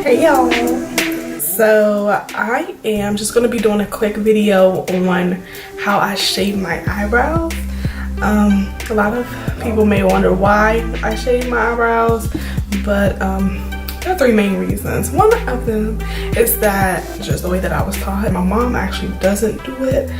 Hey y'all, so I am just gonna be doing a quick video on how I shave my eyebrows. A lot of people may wonder why I shave my eyebrows, but there are three main reasons. One of them is that just the way that I was taught. My mom actually doesn't do it,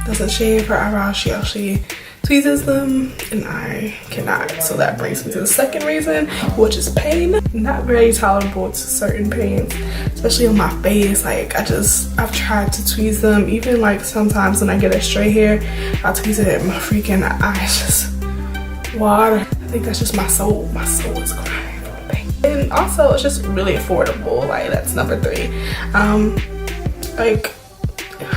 doesn't shave her eyebrows. She actually tweezes them, and I cannot. So that brings me to the second reason, which is pain. Not very tolerable to certain pains, especially on my face. Like I've tried to tweeze them. Even like sometimes when I get a straight hair, I'll tweeze it and my freaking eyes just water. I think that's just my soul. My soul is crying for pain. And also it's just really affordable. Like that's number three. Like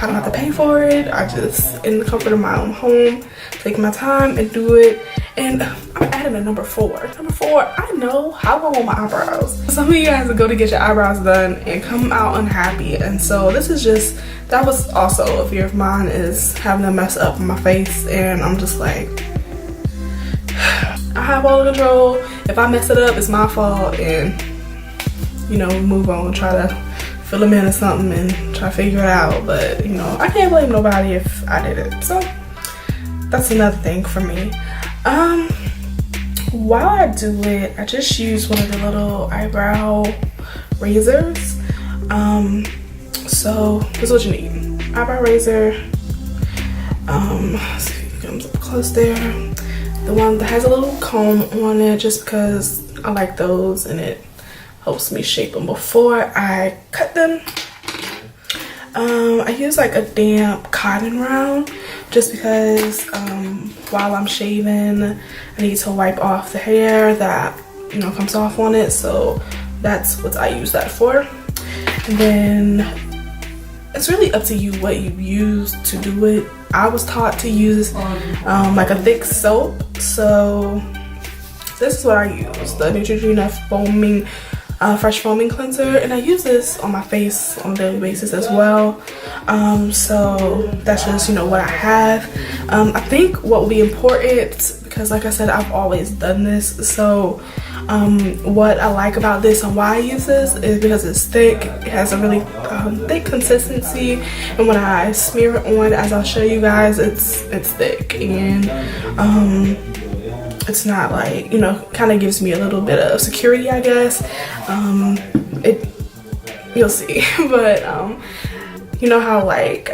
I don't have to pay for it. I just, in the comfort of my own home, take my time and do it. And I'm adding a number four. Number four, I know how I want my eyebrows. Some of you guys go to get your eyebrows done and come out unhappy. And so this is just, that was also a fear of mine, is having them mess up my face. And I'm just like, I have all the control. If I mess it up, it's my fault. And, you know, move on, try to fill them in or something and try to figure it out. But you know, I can't blame nobody if I did it. So that's another thing for me. While I do it, I just use one of the little eyebrow razors. So this is what you need: eyebrow razor. See if it comes up close there. The one that has a little comb on it, just because I like those, and it helps me shape them before I cut them. I use like a damp cotton round, just because while I'm shaving, I need to wipe off the hair that, you know, comes off on it. So that's what I use that for. And then it's really up to you what you use to do it. I was taught to use like a thick soap. So this is what I use, the Neutrogena foaming fresh foaming cleanser, and I use this on my face on a daily basis as well. So that's just, you know, what I have. I think what will be important, because like I said, I've always done this, so what I like about this and why I use this is because it's thick. It has a really thick consistency, and when I smear it on, as I'll show you guys, it's thick, and it's not like, you know, kind of gives me a little bit of security, I guess. You'll see. But you know how like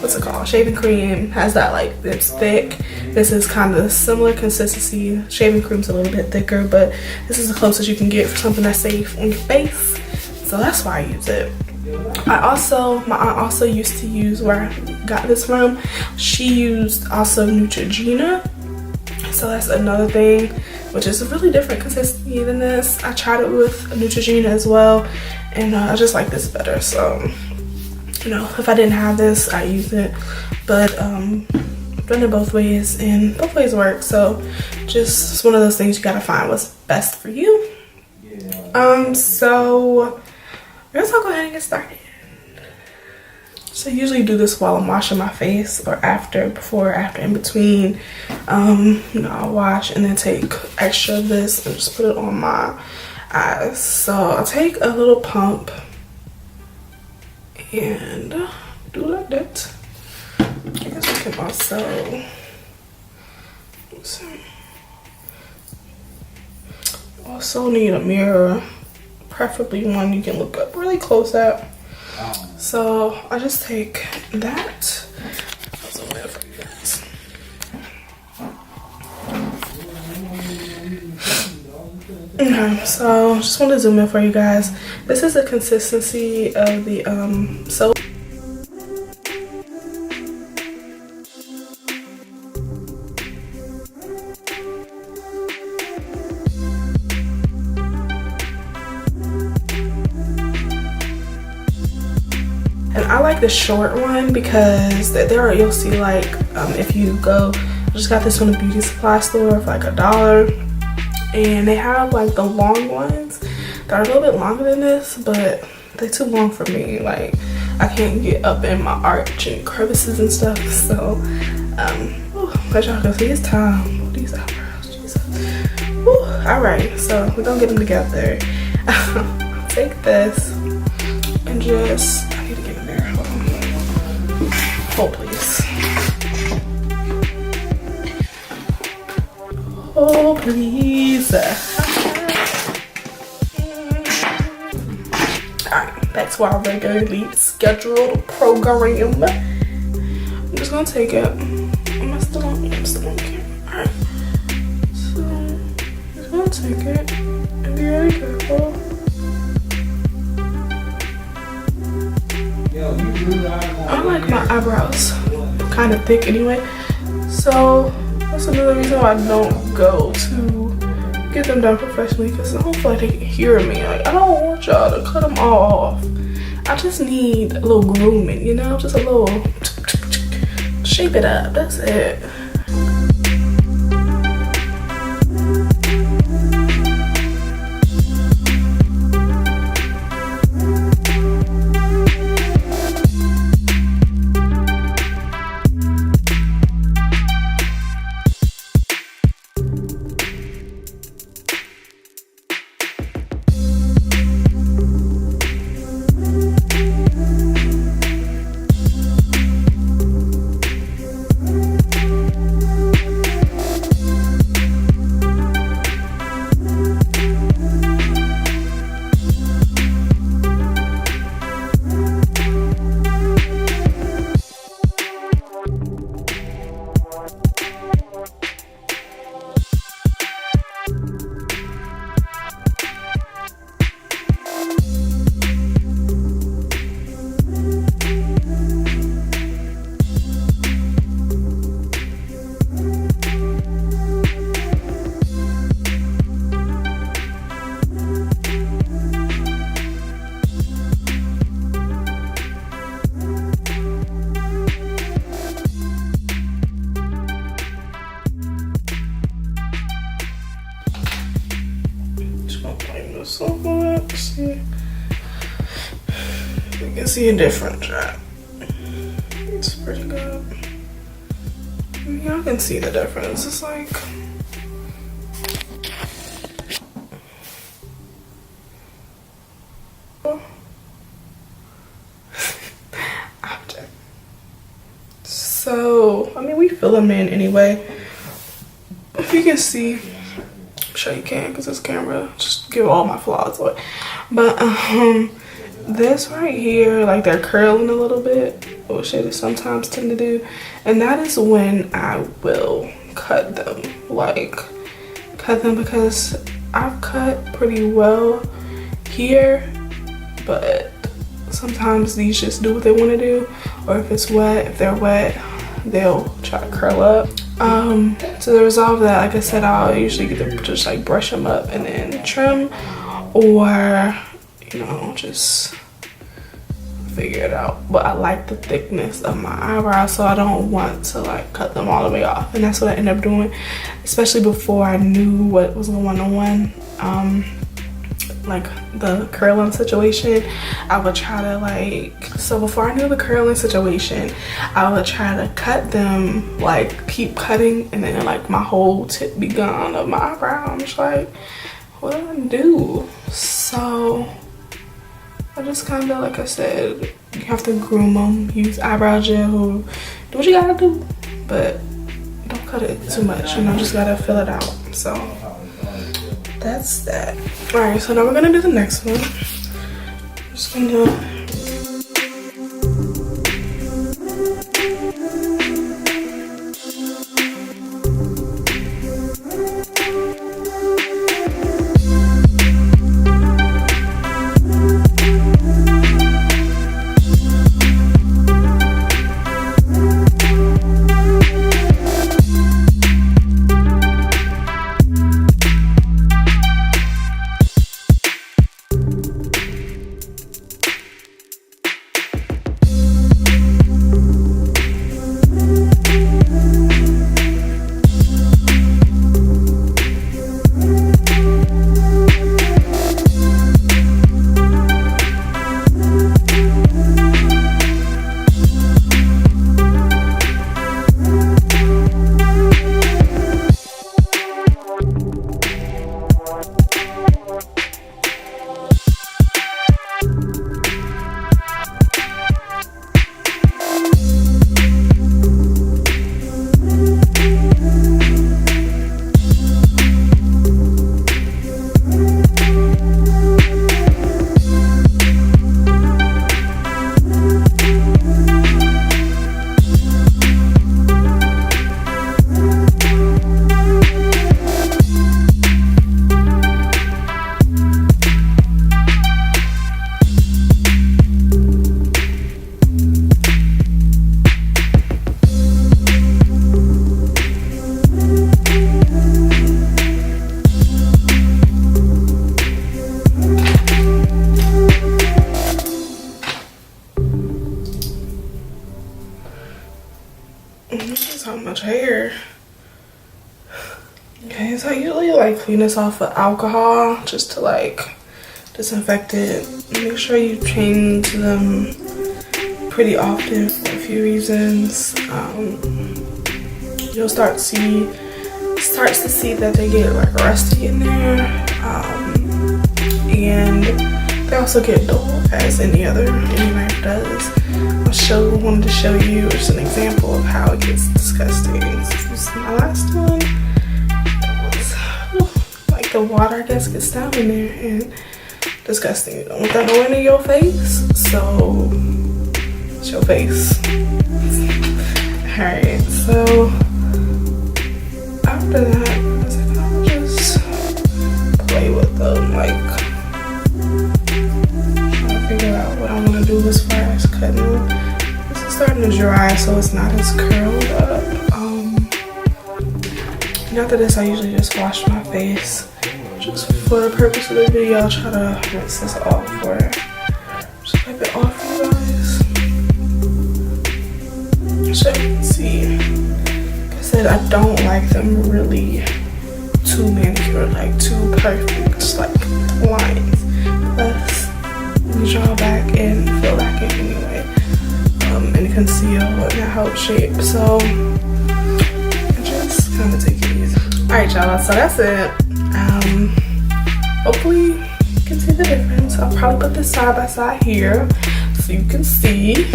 what's it called, shaving cream has that, like, it's thick. This is kind of similar consistency. Shaving cream's a little bit thicker, but this is the closest you can get for something that's safe on your face. So that's why I use it. My aunt also used to use, where I got this from, she used also Neutrogena. So that's another thing, which is a really different consistency than this. I tried it with Neutrogena as well, and I just like this better. So, you know, if I didn't have this, I use it. But I've done it both ways, and both ways work. So just, it's one of those things you gotta find what's best for you. So I guess I'll go ahead and get started. So I usually do this while I'm washing my face, or after, before, after, in between. You know, I'll wash and then take extra of this and just put it on my eyes. So I'll take a little pump and do like that. I guess we can also need a mirror, preferably one you can look up really close at. So I just take that. Okay, so just want to zoom in for you guys. This is the consistency of the soap. And I like the short one because there you'll see, like, if you go, I just got this from the beauty supply store for like $1, and they have like the long ones that are a little bit longer than this, but they're too long for me. Like, I can't get up in my arch and crevices and stuff. So as y'all can see, it's time. These eyebrows, Jesus. All right, so we're gonna get them together. take this and just, I need to get in there. Hold on. Hold, please. Oh, please. Alright, back to our regularly scheduled program. I'm just gonna take it. Am I still on? I'm still on camera. Alright. So, I'm just gonna take it and be really careful. I like my eyebrows kind of thick anyway. So, that's another reason why I don't go to get them done professionally, because I don't feel like they can hear me. Like, I don't want y'all to cut them all off. I just need a little grooming, you know? Just a little shape it up, that's it. So let's see. You can see a difference, right? It's pretty good. Y'all can see the difference. It's like so I mean we fill them in anyway. If you can see, I'm sure you can because this camera just give all my flaws away. But this right here, like they're curling a little bit, which they sometimes tend to do, and that is when I will cut them. Like cut them because I've cut pretty well here, but sometimes these just do what they want to do, or if it's wet, if they're wet, they'll try to curl up. To resolve that, like I said, I'll usually get them just like brush them up and then trim, or you know, just figure it out. But I like the thickness of my eyebrows, so I don't want to like cut them all the way off, and that's what I end up doing, especially before I knew what was going on. Like the curling situation, I would try to so before I knew the curling situation, I would try to cut them, like keep cutting, and then like my whole tip be gone of my eyebrow. I'm just like, what do I do? So I just kind of, like I said, you have to groom them, use eyebrow gel, do what you gotta do, but don't cut it too much, you know, just gotta fill it out. So that's that. All right, so now we're gonna do the next one. I'm just gonna clean this off with alcohol just to like disinfect it. Make sure you change them pretty often for a few reasons. You'll start to see that they get like rusty in there, and they also get dull as any knife does. Wanted to show you just an example of how it gets disgusting. This was my last one. It was like the water, I guess, gets down in there and disgusting. You don't want that going in your face, so it's your face. Alright, so after that, I was like, I'll just play with them, like trying to figure out what I want to do as far as cutting them. This is starting to dry, so it's not as curled up. And after this, I usually just wash my face. Just for the purpose of the video, I'll try to rinse this off or just wipe it off, you guys. So you can see, like I said, I don't like them really too manicured, like too perfect, just like lines. Plus, we draw back and fill back in anyway, and conceal and help shape. So I just kind of take it easy. Alright, y'all, so that's it. Hopefully you can see the difference. I'll probably put this side by side here so you can see.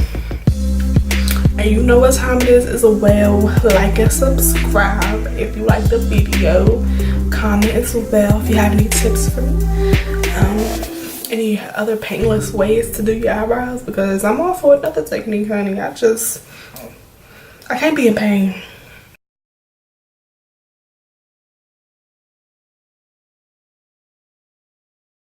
And you know what time it is as well. Like and subscribe if you like the video. Comment as well if you have any tips for me. Any other painless ways to do your eyebrows, because I'm all for another technique, honey. I can't be in pain.